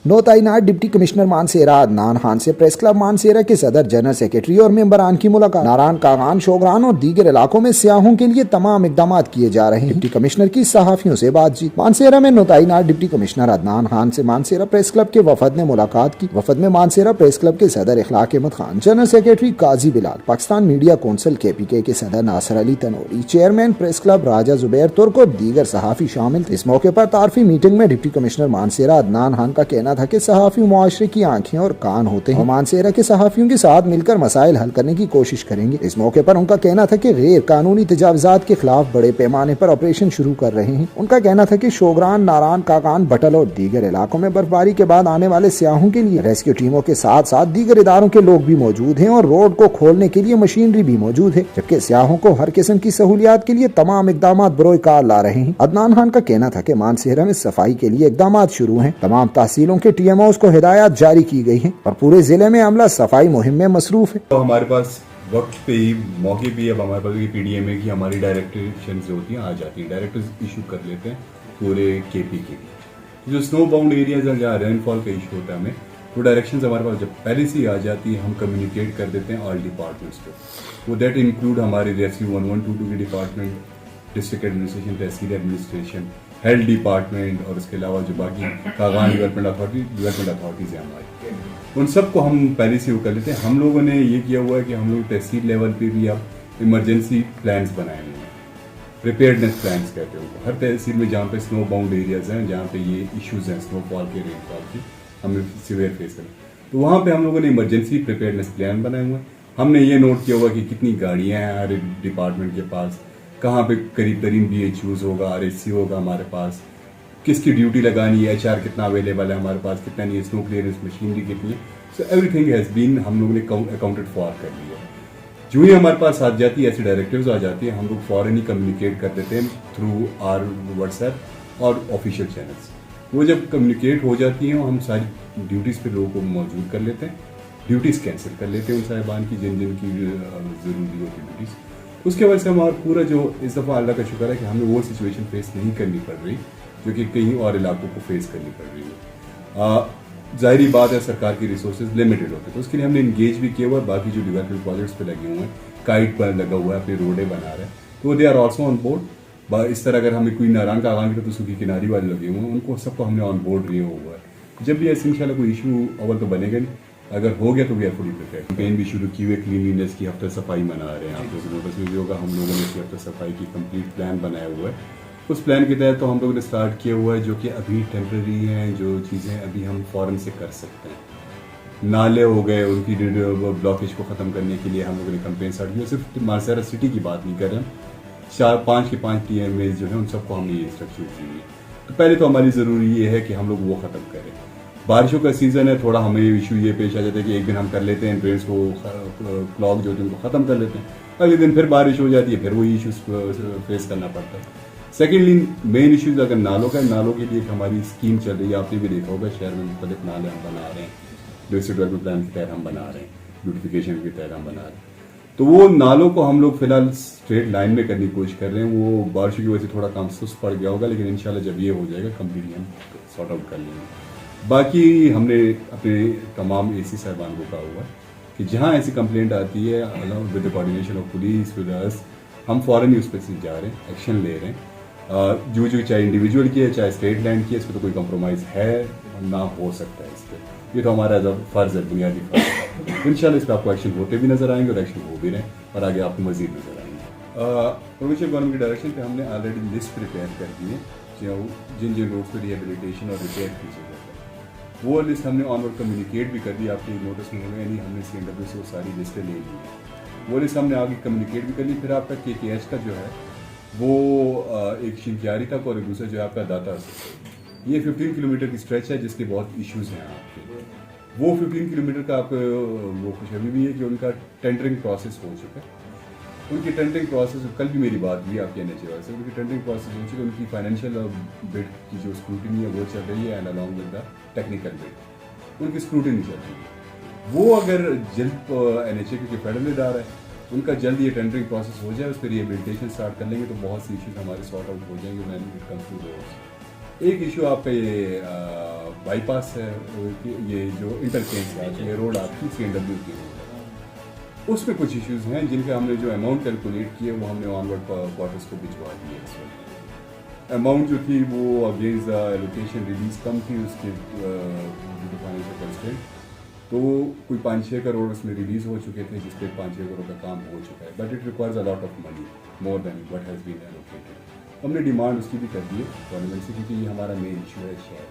No तैनात deputy commissioner Mansehra Adnan Khan से press club Mansehra के सदर, जनरल सेक्रेटरी और मेंबरान की मुलाकात। नारायण कागान, शोगरान और दीगर इलाकों में सियाहों के लिए तमाम इकदाम किए जा रहे हैं। डिप्टी कमिश्नर की सहाफियों से बातचीत। मानसेरा में नो तैनात डिप्टी कमिश्नर अदनान खान से मानसेरा प्रेस क्लब के वफद ने मुलाकात की। वफद में मानसेरा प्रेस क्लब के सदर Ikhlaq Ahmad Khan, general secretary Qazi Bilal, Pakistan media council KPK के सदर Nasir Ali Tanoli, chairman press club Raja Zubair Turk और दीगर सहाफी शामिल थे। इस मौके पर तारफी मीटिंग में डिप्टी कमिश्नर मानसेरा अदनान खान का कहना था कि सहाफी मुआशरे की आंखें और कान होते हैं और मानसेरा के सहाफियों के साथ मिलकर मसाइल हल करने की कोशिश करेंगे। इस मौके पर उनका कहना था कि गैर कानूनी तजावजात के खिलाफ बड़े पैमाने पर ऑपरेशन शुरू कर रहे हैं। उनका कहना था कि शोगरान, नारायण कागान, बटल और दीगर इलाकों में बर्फबारी के बाद आने वाले सियाहों के लिए रेस्क्यू टीमों के साथ साथ दीगर इदारों के लोग भी मौजूद हैं और रोड को खोलने के लिए मशीनरी भी मौजूद है, जबकि सियाहों को हर किस्म की सहूलियात के लिए तमाम इकदाम बरोए कार ला रहे हैं। अदनान खान का कहना था कि मानसेरा में सफाई के लिए इकदाम शुरू हैं। तमाम तहसीलों के TMOs को हिदायत जारी की गई है और पूरे जिले में अमला सफाई मुहिम में मसरूफ है। तो हमारे पास वक्त पे ही मौके पे अब हमारे पास PDMA की हमारी डायरेक्टेशन जो होती हैं आ जाती हैं, डायरेक्टर्स इशू कर लेते हैं पूरे KP के लिए। जो स्नो बाउंड एरियाज हैं जहाँ रेनफॉल का इशू होता है हमें, वो डायरेक्शंस हमारे पास जब पहले से ही आ जाती है, हम कम्युनिकेट कर देते हैं ऑल डिपार्टमेंट्स को। वो दैट इंक्लूड हमारे रेस्क्यू 1122 के डिपार्टमेंट, डिस्ट्रिक्ट एडमिनिस्ट्रेशन, तहसील एडमिनिस्ट्रेशन, हेल्थ डिपार्टमेंट और उसके अलावा जो बाकी कागान डेवलपमेंट अथॉरिटीज हैं हमारी, उन सबको हम पहले से वो कर लेते हैं। हम लोगों ने ये किया हुआ है कि हम लोग तहसील लेवल पे भी अब इमरजेंसी प्लान्स बनाए हुए हैं, प्रिपेयर्डनेस प्लान्स कहते हैं उनको। हर तहसील में जहाँ पे स्नो बाउंड एरियाज हैं, जहाँ पे ये इश्यूज हैं स्नोफॉल के, रेनफॉल की, हमें सीवियर फेस करें, तो वहाँ पे हम लोगों ने इमरजेंसी प्रिपेयर्डनेस प्लान बनाए हुए हैं। हमने ये नोट किया हुआ कि कितनी गाड़ियाँ हैं हर डिपार्टमेंट के पास, कहाँ पे करीब तरीन BHUs होगा, RSC होगा हमारे पास, किसकी ड्यूटी लगानी है, HR कितना अवेलेबल है हमारे पास, कितना नहीं, स्नो क्लियरेंस मशीनरी कितनी है। सो एवरीथिंग हैज़ बीन हम लोगों ने अकाउंटेड फॉर कर लिया। जो ही हमारे पास आ जाती है ऐसी डायरेक्टिव्स आ जाती है, हम लोग फॉरन ही कम्युनिकेट कर देते हैं थ्रू आर WhatsApp और ऑफिशियल चैनल्स। वो जब कम्युनिकेट हो जाती हैं, हम सारी ड्यूटीज़ पे लोगों को मौजूद कर लेते हैं, ड्यूटीज़ कैंसिल कर लेते हैं उन साहिबान की जिन जिन की ज़रूरी होती ड्यूटीज़। उसके वजह से हमारा पूरा जो इस दफ़ा अल्लाह का शुक्र है कि हमें वो सिचुएशन फेस नहीं करनी पड़ रही जो कि कहीं और इलाकों को फेस करनी पड़ रही है। ज़ाहिरी बात है सरकार की रिसोर्सेज लिमिटेड होते हैं, तो उसके लिए हमने इंगेज भी किया हुआ है। बाकी जो डेवलपमेंट प्रोजेक्ट्स पे लगे हुए हैं, काइट पर लगा हुआ है, अपनी रोडें बना रहे हैं, तो they are also on board. इस तरह अगर हमें कोई नारायण कागान की तो सूखी किनारी वाले लगे हुए हैं, उनको सबको हमने ऑन बोर्ड लिया हुआ है। जब भी ऐसे इंशाल्लाह कोई इशू अव्वल तो बनेगा नहीं, अगर हो गया तो we are fully prepared. Campaign भी शुरू की हुई है, क्लीनलीनेस की हफ्ता सफाई मना रहे हैं। आप लोगों को नोटिस में भी होगा, हम लोगों ने इस हफ्ता सफाई की कंप्लीट प्लान बनाया हुआ है। उस प्लान के तहत तो हम लोगों ने स्टार्ट किया हुआ है, जो कि अभी टेम्प्रेरी हैं, जो चीज़ें अभी हम फ़ौरन से कर सकते हैं। नाले हो गए, उनकी ब्लॉकेज को ख़त्म करने के लिए हम लोगों ने कंपेन स्टार्ट की। सिर्फ मानसेरा सिटी की बात नहीं कर रहे हैं, 5 के 5 TMAs जो है उन सबको हमने ये इंस्ट्रक्शन दी है। तो पहले तो हमारी ज़रूरी ये है कि हम लोग वो ख़त्म करें। बारिशों का सीज़न है, थोड़ा हमें इशू ये पेश आ जाता है कि एक दिन हम कर लेते हैं, ड्रेन्स को क्लॉग जो उनको ख़त्म कर लेते हैं, अगले दिन फिर बारिश हो जाती है, फिर वही इशूज़ फेस करना पड़ता है। सेकेंडली मेन इशूज़ अगर नालों का, नालों के लिए एक हमारी स्कीम चल रही है, आपने भी देखा होगा, शहर में मुख्तलिफ नाले हम बना रहे हैं, डिस्ट्रिक्ट डेवलपमेंट प्लान के तहत हम बना रहे हैं, ब्यूटिफिकेशन के तहत हम बना रहे हैं। तो वो नालों को हम लोग फिलहाल स्ट्रेट लाइन में करने की कोशिश कर रहे हैं। वो बारिशों की वजह से थोड़ा काम सुस्त पड़ गया होगा, लेकिन इंशाल्लाह जब ये हो जाएगा कम्प्लीटली हम सॉर्ट आउट कर लेंगे। बाकी हमने अपने तमाम AC साहिबान को कहा हुआ है कि जहाँ ऐसी कंप्लेंट आती है, with the coordination of police with us, हम फॉरन ही उस पर जा रहे हैं, एक्शन ले रहे हैं। जो चाहे इंडिविजुअल की है चाहे स्टेट लैंड की है, इस पर तो कोई कम्प्रोमाइज़ है ना हो सकता है। इस पर ये तो हमारा एज अ फ़र्ज़ है, बुनियादी फ़र्ज़ है। इंशाल्लाह इस पर आपको एक्शन होते भी नजर आएंगे और एक्शन हो भी रहे हैं और आगे आपको मजीद नजर आएंगे। प्रोविंशियल गवर्नमेंट की डायरेक्शन पे हमने ऑलरेडी लिस्ट प्रिपेयर कर दी है, जिन जिन रोड्स पर रिहेबिलिटेशन और रिपेयर की जरूरत है। वो लिस्ट हमने ऑनवर्ड कम्युनिकेट भी कर दी, आपके नोटिस में होगा, यानी हमने CNW से वो सारी लिस्टें ले ली है। वो लिस्ट हमने आगे कम्युनिकेट भी कर ली। फिर आपका KKH का जो है वो एक शिंक्यारी तक और एक दूसरा जो है आपका दाता, ये 15 किलोमीटर की स्ट्रेच है जिसके बहुत इश्यूज हैं आपके। वो 15 किलोमीटर का आप वो खुशखबरी भी है कि उनका टेंडरिंग प्रोसेस हो चुका है। उनकी टेंडरिंग प्रोसेस, कल भी मेरी बात हुई आपके NHA वाले से, उनकी टेंडरिंग प्रोसेस हो चुकी है। उनकी फाइनेंशियल बिड की जो स्क्रूटिनी है वो चल रही है, and along with the technical bid उनकी स्क्रूटिनी चल रही है। वो अगर जल्द NHA क्योंकि फेडरल इदारा है, उनका जल्द ये टेंडरिंग प्रोसेस हो जाए, उस पर रिहेबिलिटेशन स्टार्ट कर लेंगे तो बहुत सी इश्यूज हमारे सॉर्ट आउट हो जाएंगे when it comes to roads. एक इशू आपका ये बाईपास है, ये जो इंटरचेंज है, ये रोड आपकी CNW की रोड है, उसमें कुछ इश्यूज हैं जिनके हमने जो अमाउंट कैलकुलेट किए वो हमने ऑनवर्ड क्वार्टर्स को भिजवा दिए इस वक्त। अमाउंट जो थी वो अगेंस्ट एलोकेशन रिलीज कम थी उसके फाइनेंशियल कंस्ट्रेंट, तो कोई 5-6 करोड़ उसमें रिलीज हो चुके थे जिसपे 5-6 करोड़ का काम हो चुका है, but it requires a lot of money more than what has been allocated. हमने डिमांड उसकी भी कर दी है गवर्नमेंट से, क्योंकि ये हमारा मेन इशू है शहर।